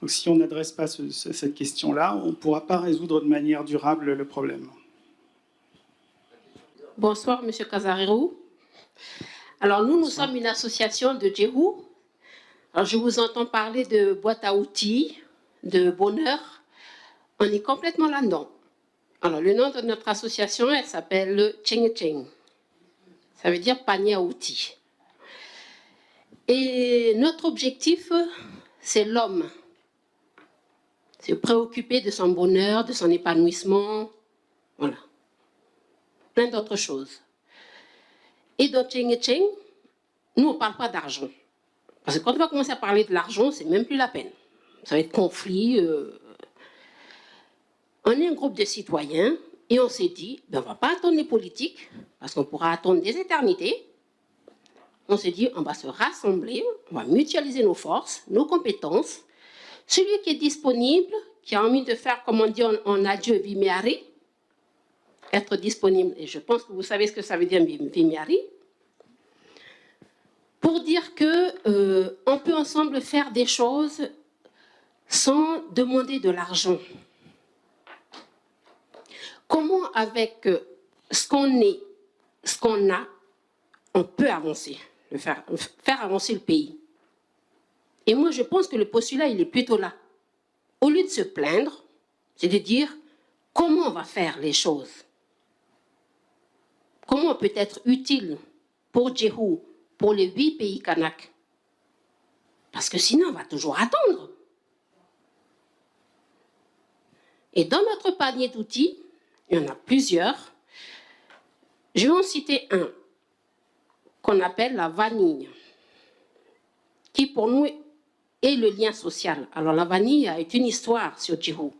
Donc si on n'adresse pas cette question-là, on ne pourra pas résoudre de manière durable le problème. Bonsoir, Monsieur Casarero. Alors, nous sommes une association de Djehou. Alors, je vous entends parler de boîte à outils, de bonheur. On est complètement là-dedans. Alors, le nom de notre association, elle s'appelle le Cheng Cheng. Ça veut dire panier à outils. Et notre objectif, c'est l'homme. Se préoccuper de son bonheur, de son épanouissement. Voilà. plein d'autres choses. Et dans Cheng Cheng, nous, on ne parle pas d'argent. Parce que quand on va commencer à parler de l'argent, c'est même plus la peine. Ça va être conflit. On est un groupe de citoyens et on s'est dit, ben, on ne va pas attendre les politiques, parce qu'on pourra attendre des éternités. On s'est dit, on va se rassembler, on va mutualiser nos forces, nos compétences. Celui qui est disponible, qui a envie de faire, comme on dit en adieu, vimiari, être disponible, et je pense que vous savez ce que ça veut dire vimiari, pour dire que on peut ensemble faire des choses sans demander de l'argent. Comment, avec ce qu'on est, ce qu'on a, on peut avancer, faire avancer le pays. Et moi, je pense que le postulat, il est plutôt là. Au lieu de se plaindre, c'est de dire comment on va faire les choses. Comment on peut être utile pour Jéhu, pour les 8 pays Kanak. Parce que sinon, on va toujours attendre. Et dans notre panier d'outils, il y en a plusieurs. Je vais en citer un qu'on appelle la vanille, qui pour nous est le lien social. Alors la vanille est une histoire sur Jéhu,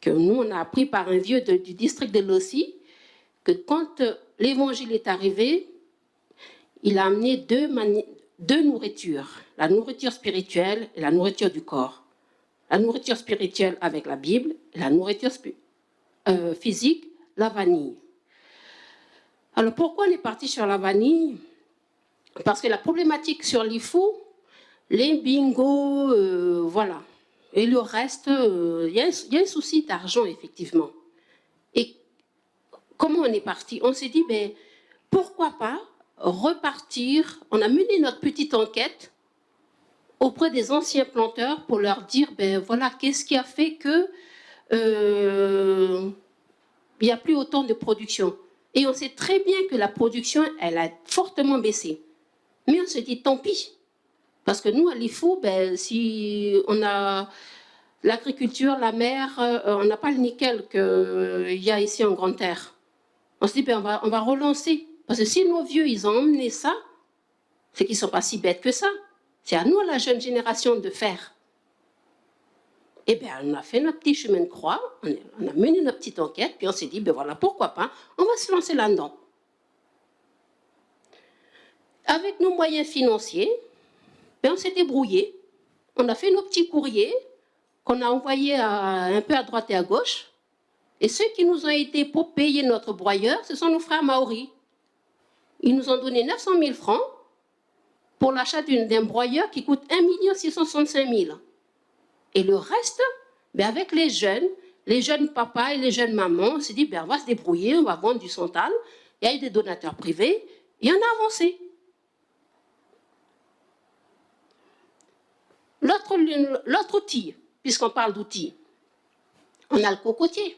que nous on a appris par un vieux du district de Lossi, que quand l'évangile est arrivé, il a amené deux nourritures, la nourriture spirituelle et la nourriture du corps. La nourriture spirituelle avec la Bible, et la nourriture physique, la vanille. Alors pourquoi on est parti sur la vanille? Parce que la problématique sur l'IFU, les bingos, voilà. Et le reste, il y a un souci d'argent, effectivement. Et comment on est parti? On s'est dit, ben, pourquoi pas repartir? On a mené notre petite enquête auprès des anciens planteurs pour leur dire, ben voilà, qu'est-ce qui a fait que il n'y a plus autant de production. Et on sait très bien que la production, elle a fortement baissé. Mais on se dit, tant pis. Parce que nous, à l'IFU, ben, si on a l'agriculture, la mer, on n'a pas le nickel qu'il y a ici en Grande Terre. On se dit, ben, on va relancer. Parce que si nos vieux, ils ont emmené ça, c'est qu'ils ne sont pas si bêtes que ça. C'est à nous, la jeune génération, de faire. Eh bien, on a fait notre petit chemin de croix, on a mené notre petite enquête, puis on s'est dit, ben voilà, pourquoi pas, on va se lancer là-dedans. Avec nos moyens financiers, ben on s'est débrouillé. On a fait nos petits courriers qu'on a envoyés un peu à droite et à gauche. Et ceux qui nous ont aidés pour payer notre broyeur, ce sont nos frères maoris. Ils nous ont donné 900 000 francs pour l'achat d'un broyeur qui coûte 1 665 000. Et le reste, ben avec les jeunes papas et les jeunes mamans, on s'est dit, ben on va se débrouiller, on va vendre du santal. Il y a eu des donateurs privés et on a avancé. L'autre outil, puisqu'on parle d'outils, on a le cocotier.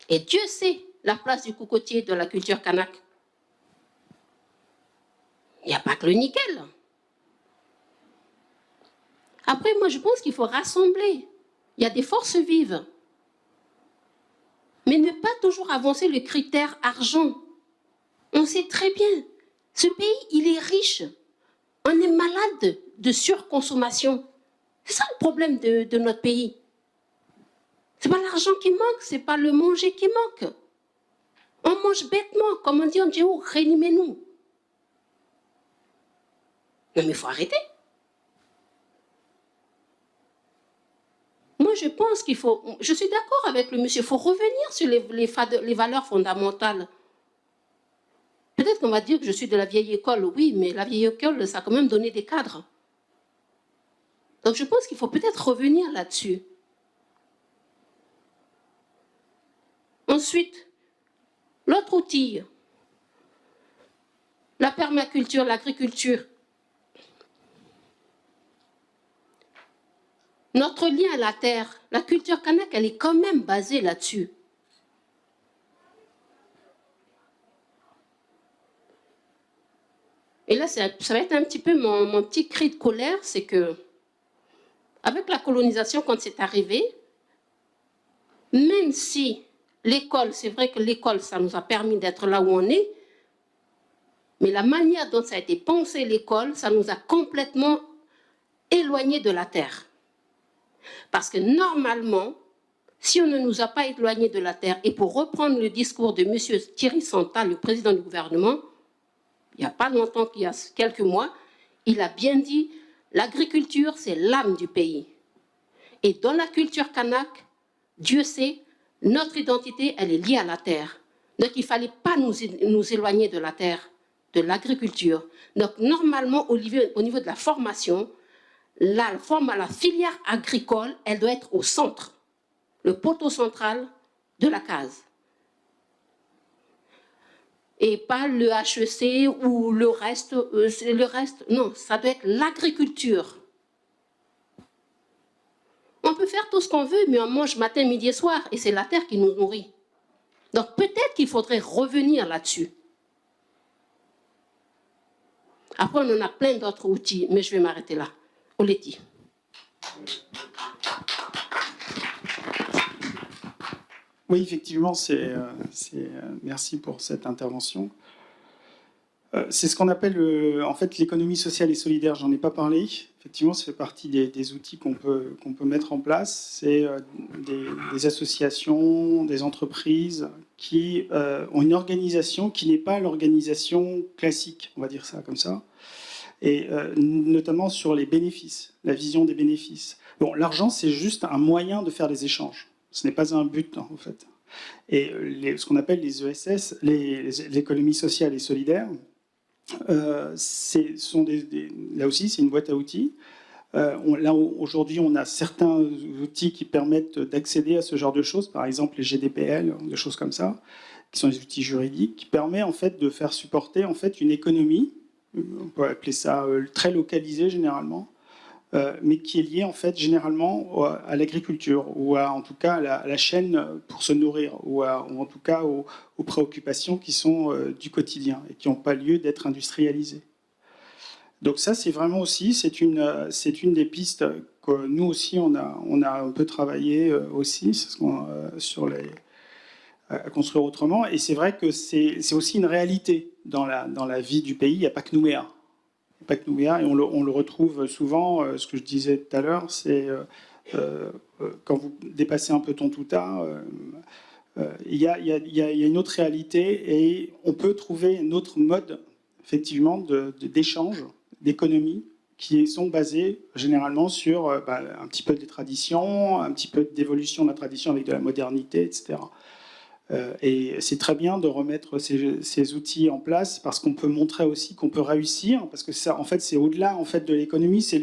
Et Dieu sait la place du cocotier dans la culture kanak. Il n'y a pas que le nickel. Après, moi, je pense qu'il faut rassembler. Il y a des forces vives. Mais ne pas toujours avancer le critère argent. On sait très bien, ce pays, il est riche. On est malade de surconsommation. C'est ça le problème de notre pays. Ce n'est pas l'argent qui manque, ce n'est pas le manger qui manque. On mange bêtement, comme on dit en Jéhu, réanimez-nous. Non, mais il faut arrêter. Moi, je pense qu'il faut... Je suis d'accord avec le monsieur, il faut revenir sur les valeurs fondamentales. Peut-être qu'on va dire que je suis de la vieille école, oui, mais la vieille école, ça a quand même donné des cadres. Donc je pense qu'il faut peut-être revenir là-dessus. Ensuite, l'autre outil, la permaculture, l'agriculture. Notre lien à la terre, la culture kanak, elle est quand même basée là-dessus. Et là, ça va être un petit peu mon petit cri de colère, c'est que, avec la colonisation, quand c'est arrivé, même si l'école, c'est vrai que l'école, ça nous a permis d'être là où on est, mais la manière dont ça a été pensé l'école, ça nous a complètement éloignés de la terre. Parce que normalement, si on ne nous a pas éloignés de la terre, et pour reprendre le discours de M. Thierry Santa, le président du gouvernement, il n'y a pas longtemps, il y a quelques mois, il a bien dit « l'agriculture, c'est l'âme du pays ». Et dans la culture kanak, Dieu sait, notre identité, elle est liée à la terre. Donc il ne fallait pas nous éloigner de la terre, de l'agriculture. Donc normalement, au niveau de la formation, la filière agricole, elle doit être au centre, le poteau central de la case. Et pas le HEC ou le reste, non, ça doit être l'agriculture. On peut faire tout ce qu'on veut, mais on mange matin, midi et soir, et c'est la terre qui nous nourrit. Donc peut-être qu'il faudrait revenir là-dessus. Après, on en a plein d'autres outils, mais je vais m'arrêter là. Oleti. Oui, effectivement, merci pour cette intervention. C'est ce qu'on appelle en fait l'économie sociale et solidaire. J'en ai pas parlé. Effectivement, ça fait partie des outils qu'on peut mettre en place. C'est des associations, des entreprises qui ont une organisation qui n'est pas l'organisation classique, on va dire ça comme ça, et notamment sur les bénéfices, la vision des bénéfices. Bon, l'argent, c'est juste un moyen de faire des échanges. Ce n'est pas un but, en fait. Et ce qu'on appelle les ESS, l'économie sociale et solidaire, là aussi, c'est une boîte à outils. Là, aujourd'hui, on a certains outils qui permettent d'accéder à ce genre de choses, par exemple les GDPL, des choses comme ça, qui sont des outils juridiques, qui permettent en fait de faire supporter en fait une économie, on peut appeler ça très localisée généralement, mais qui est liée en fait généralement à l'agriculture ou en tout cas à la chaîne pour se nourrir ou en tout cas aux préoccupations qui sont du quotidien et qui n'ont pas lieu d'être industrialisées. Donc ça, c'est vraiment aussi, c'est une des pistes que nous aussi on a un peu travaillé aussi sur à construire autrement. Et c'est vrai que c'est aussi une réalité dans la vie du pays. Il n'y a pas que Nouméa. Et on le retrouve souvent, ce que je disais tout à l'heure, c'est quand vous dépassez un peu Tontouta, il y a une autre réalité et on peut trouver un autre mode, effectivement, d'échange, d'économie, qui sont basés généralement sur un petit peu des traditions, un petit peu d'évolution de la tradition avec de la modernité, etc. Et c'est très bien de remettre ces outils en place parce qu'on peut montrer aussi qu'on peut réussir, parce que ça, en fait, c'est au-delà en fait de l'économie. C'est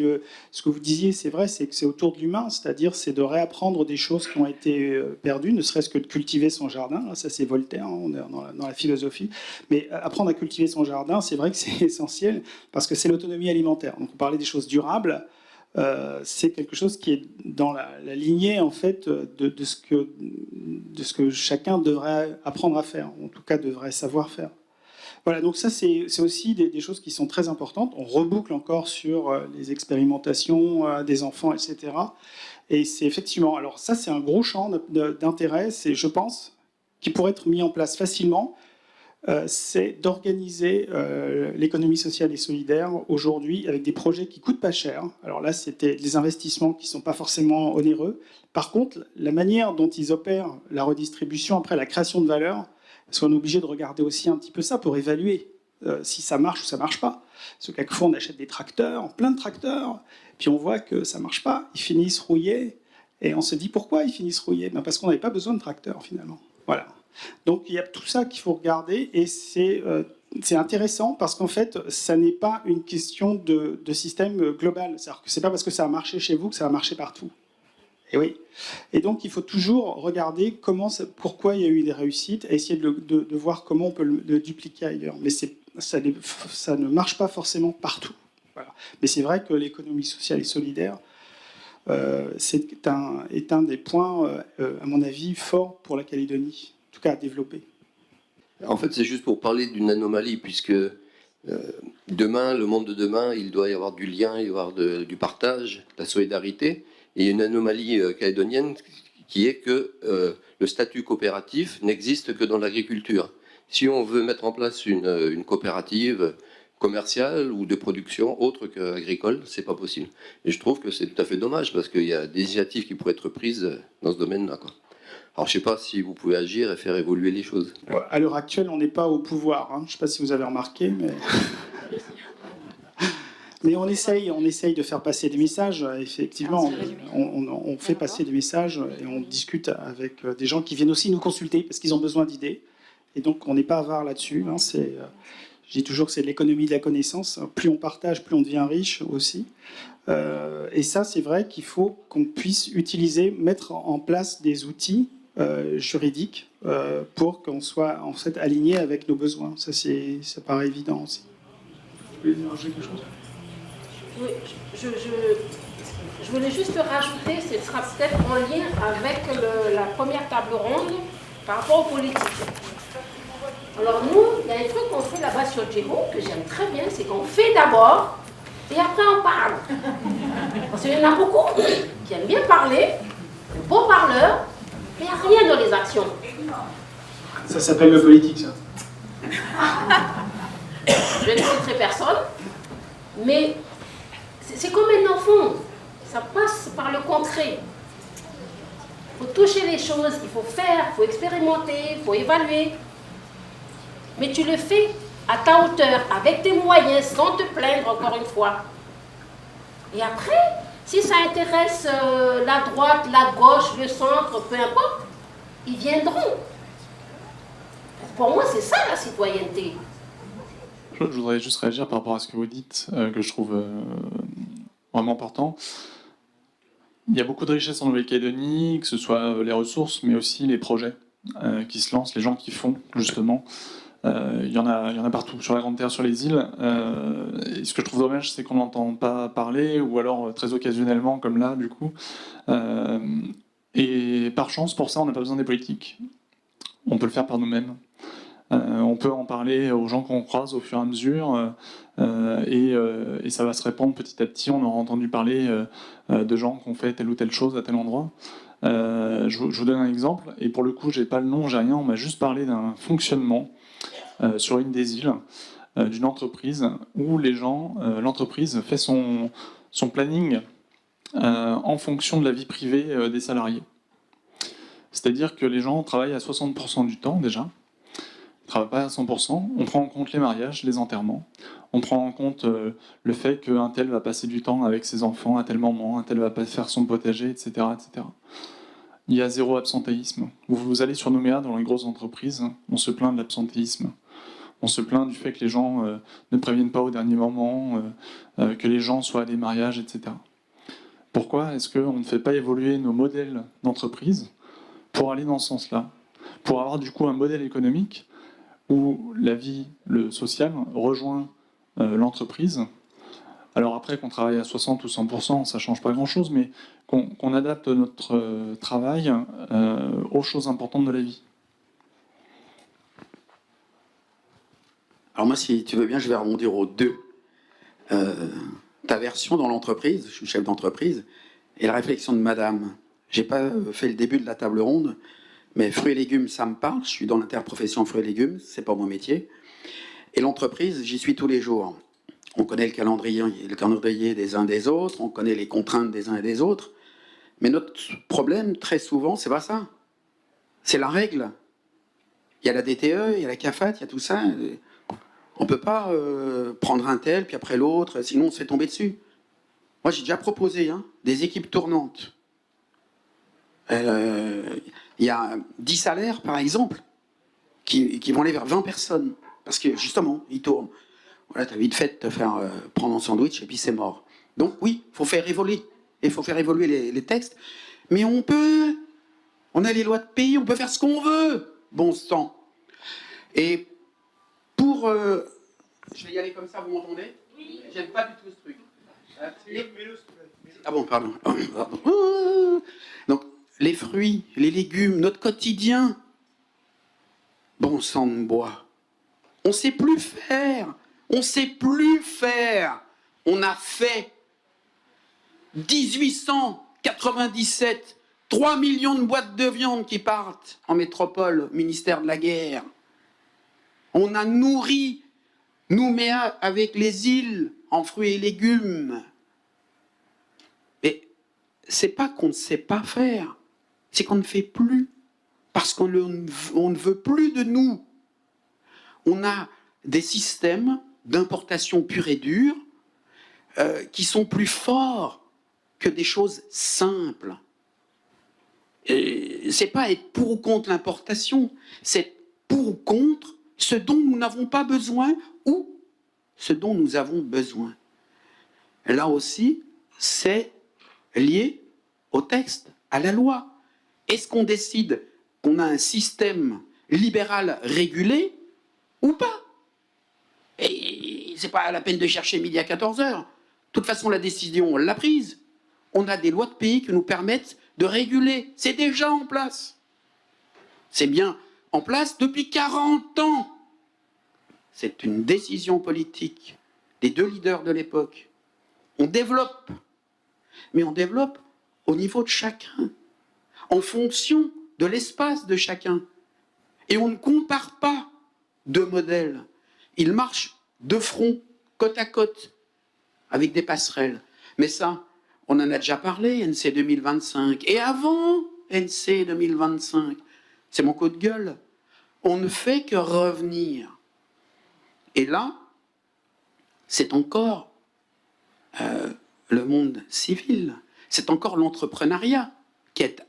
ce que vous disiez, c'est vrai, c'est que c'est autour de l'humain, c'est-à-dire c'est de réapprendre des choses qui ont été perdues, ne serait-ce que de cultiver son jardin. Ça, c'est Voltaire, hein, on est dans la philosophie. Mais apprendre à cultiver son jardin, c'est vrai que c'est essentiel parce que c'est l'autonomie alimentaire. Donc, on parlait des choses durables. C'est quelque chose qui est dans la lignée en fait de ce que chacun devrait apprendre à faire, en tout cas devrait savoir faire. Voilà, donc ça c'est aussi des choses qui sont très importantes. On reboucle encore sur les expérimentations des enfants, etc. Et c'est effectivement, alors ça c'est un gros champ d'intérêt, c'est, je pense, qui pourrait être mis en place facilement. C'est d'organiser l'économie sociale et solidaire aujourd'hui avec des projets qui coûtent pas cher. Alors là, c'était des investissements qui sont pas forcément onéreux. Par contre, la manière dont ils opèrent la redistribution après la création de valeur, parce qu'on est obligé de regarder aussi un petit peu ça pour évaluer si ça marche ou ça marche pas. Parce que quelquefois, on achète des tracteurs, plein de tracteurs, puis on voit que ça marche pas, ils finissent rouillés, et on se dit pourquoi ils finissent rouillés ? Parce qu'on n'avait pas besoin de tracteurs finalement. Voilà. Donc il y a tout ça qu'il faut regarder et c'est intéressant parce qu'en fait, ça n'est pas une question de système global. C'est-à-dire que c'est pas parce que ça a marché chez vous que ça va marcher partout. Et oui. Et donc il faut toujours regarder pourquoi il y a eu des réussites et essayer de voir comment on peut le dupliquer ailleurs. Mais ça ne marche pas forcément partout. Voilà. Mais c'est vrai que l'économie sociale et solidaire est un des points, à mon avis, forts pour la Calédonie. En tout cas à développer. En fait, c'est juste pour parler d'une anomalie, puisque demain, le monde de demain, il doit y avoir du lien, il doit y avoir du partage, de la solidarité. Et il y a une anomalie calédonienne qui est que le statut coopératif n'existe que dans l'agriculture. Si on veut mettre en place une coopérative commerciale ou de production autre qu'agricole, c'est pas possible. Et je trouve que c'est tout à fait dommage parce qu'il y a des initiatives qui pourraient être prises dans ce domaine-là, quoi. Alors je sais pas si vous pouvez agir et faire évoluer les choses. À l'heure actuelle, on n'est pas au pouvoir. Je ne sais pas si vous avez remarqué, mais... Mais on essaye de faire passer des messages. Effectivement, on fait passer des messages et on discute avec des gens qui viennent aussi nous consulter parce qu'ils ont besoin d'idées. Et donc, on n'est pas avare là-dessus. Je dis toujours que c'est l'économie de la connaissance. Plus on partage, plus on devient riche aussi. Et ça, c'est vrai qu'il faut qu'on puisse utiliser, mettre en place des outils juridiques pour qu'on soit en fait aligné avec nos besoins. Ça paraît évident aussi. Vous voulez rajouter quelque chose ? Oui, je voulais juste rajouter, ce sera peut-être en lien avec la première table ronde par rapport aux politiques. Alors nous, il y a un truc qu'on fait là-bas sur Djého que j'aime très bien, c'est qu'on fait d'abord et après on parle. Parce qu'il y en a beaucoup qui aiment bien parler, de beaux parleurs, mais il n'y a rien dans les actions. Ça s'appelle le politique, ça. Je ne citerai personne, mais c'est comme un enfant. Ça passe par le concret. Il faut toucher les choses, il faut faire, il faut expérimenter, il faut évaluer. Mais tu le fais à ta hauteur, avec tes moyens, sans te plaindre encore une fois. Et après, si ça intéresse la droite, la gauche, le centre, peu importe, ils viendront. Pour moi, c'est ça la citoyenneté. Je voudrais juste réagir par rapport à ce que vous dites, que je trouve vraiment important. Il y a beaucoup de richesses en Nouvelle-Calédonie, que ce soit les ressources, mais aussi les projets qui se lancent, les gens qui font, justement. Il y en a partout, sur la Grande Terre, sur les îles. Et ce que je trouve dommage, c'est qu'on n'entend pas parler, ou alors très occasionnellement, comme là, du coup. Et par chance, pour ça, on n'a pas besoin des politiques. On peut le faire par nous-mêmes. On peut en parler aux gens qu'on croise au fur et à mesure, et ça va se répandre petit à petit. On aura entendu parler de gens qui ont fait telle ou telle chose à tel endroit. Je vous donne un exemple, et pour le coup, j'ai pas le nom, j'ai rien. On m'a juste parlé d'un fonctionnement sur une des îles d'une entreprise où les gens, l'entreprise fait son planning en fonction de la vie privée des salariés. C'est-à-dire que les gens travaillent à 60% du temps déjà. Ne travaille pas à 100%, on prend en compte les mariages, les enterrements, on prend en compte le fait qu'un tel va passer du temps avec ses enfants à tel moment, un tel va pas faire son potager, etc., etc. Il y a zéro absentéisme. Vous allez sur Nouméa, dans les grosses entreprises, on se plaint de l'absentéisme. On se plaint du fait que les gens ne préviennent pas au dernier moment, que les gens soient à des mariages, etc. Pourquoi est-ce qu'on ne fait pas évoluer nos modèles d'entreprise pour aller dans ce sens-là, pour avoir du coup un modèle économique où la vie, le social, rejoint l'entreprise. Alors après, qu'on travaille à 60 ou 100%, ça ne change pas grand-chose, mais qu'on adapte notre travail aux choses importantes de la vie. Alors moi, si tu veux bien, je vais rebondir aux deux. Ta version dans l'entreprise, je suis chef d'entreprise, et la réflexion de madame. J'ai pas fait le début de la table ronde, mais fruits et légumes, ça me parle. Je suis dans l'interprofession fruits et légumes, c'est pas mon métier. Et l'entreprise, j'y suis tous les jours. On connaît le calendrier des uns des autres, on connaît les contraintes des uns et des autres. Mais notre problème, très souvent, c'est pas ça. C'est la règle. Il y a la DTE, il y a la CAFAT, il y a tout ça. On peut pas prendre un tel, puis après l'autre, sinon on se fait tomber dessus. Moi, j'ai déjà proposé des équipes tournantes. Il y a 10 salaires, par exemple, qui vont aller vers 20 personnes. Parce que, justement, ils tournent. Voilà, tu as vite fait de te faire prendre un sandwich et puis c'est mort. Donc, oui, il faut faire évoluer. Il faut faire évoluer les textes. Mais on a les lois de pays, on peut faire ce qu'on veut. Bon sang. Et pour... je vais y aller comme ça, vous m'entendez? Oui. J'aime pas du tout ce truc. Ah bon, pardon. Donc, les fruits, les légumes, notre quotidien. Bon sang de bois. On sait plus faire. On sait plus faire. On a fait 1897 3 millions de boîtes de viande qui partent en métropole, ministère de la Guerre. On a nourri Nouméa avec les îles en fruits et légumes. Mais c'est pas qu'on ne sait pas faire, c'est qu'on ne fait plus. Parce qu'on ne veut plus de nous. On a des systèmes d'importation pure et dure qui sont plus forts que des choses simples. C'est pas être pour ou contre l'importation, c'est pour ou contre ce dont nous n'avons pas besoin ou ce dont nous avons besoin. Et là aussi, c'est lié au texte, à la loi. Est-ce qu'on décide qu'on a un système libéral régulé ou pas? Et c'est pas la peine de chercher midi à 14h. De toute façon, la décision, on l'a prise. On a des lois de pays qui nous permettent de réguler. C'est déjà en place. C'est bien en place depuis 40 ans. C'est une décision politique des deux leaders de l'époque. On développe, mais on développe au niveau de chacun, en fonction de l'espace de chacun. Et on ne compare pas deux modèles. Ils marchent de front, côte à côte, avec des passerelles. Mais ça, on en a déjà parlé, NC 2025. Et avant NC 2025, c'est mon coup de gueule, on ne fait que revenir. Et là, c'est encore le monde civil, c'est encore l'entrepreneuriat qui est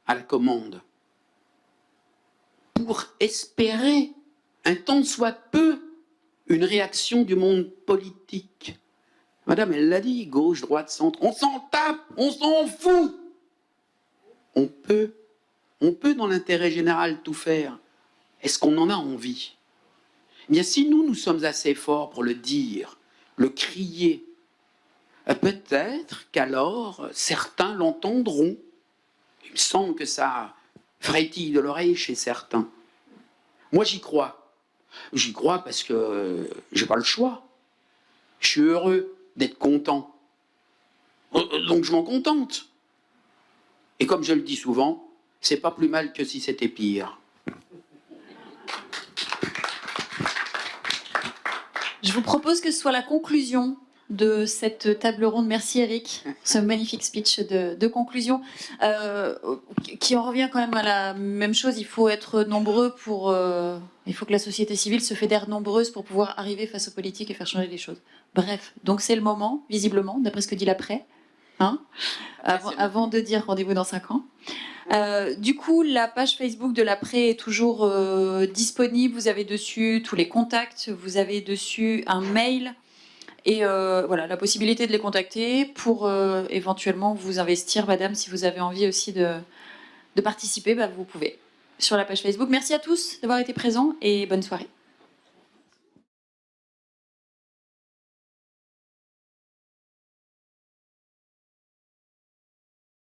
à la commande. Pour espérer, un tant soit peu, une réaction du monde politique. Madame, elle l'a dit, gauche, droite, centre, on s'en tape, on s'en fout. On peut dans l'intérêt général tout faire. Est-ce qu'on en a envie? Eh bien, si nous sommes assez forts pour le dire, le crier, peut-être qu'alors certains l'entendront. Il me semble que ça frétille de l'oreille chez certains. Moi, j'y crois. J'y crois parce que j'ai pas le choix. Je suis heureux d'être content. Donc je m'en contente. Et comme je le dis souvent, c'est pas plus mal que si c'était pire. Je vous propose que ce soit la conclusion de cette table ronde. Merci Eric, ce magnifique speech de conclusion qui en revient quand même à la même chose. Il faut être nombreux il faut que la société civile se fédère nombreuse pour pouvoir arriver face aux politiques et faire changer les choses. Bref, donc c'est le moment, visiblement, d'après ce que dit l'après, hein, avant de dire rendez-vous dans 5 ans. Du coup, la page Facebook de l'après est toujours disponible. Vous avez dessus tous les contacts, vous avez dessus un mail et voilà, la possibilité de les contacter pour éventuellement vous investir, madame, si vous avez envie aussi de participer, vous pouvez sur la page Facebook. Merci à tous d'avoir été présents et bonne soirée.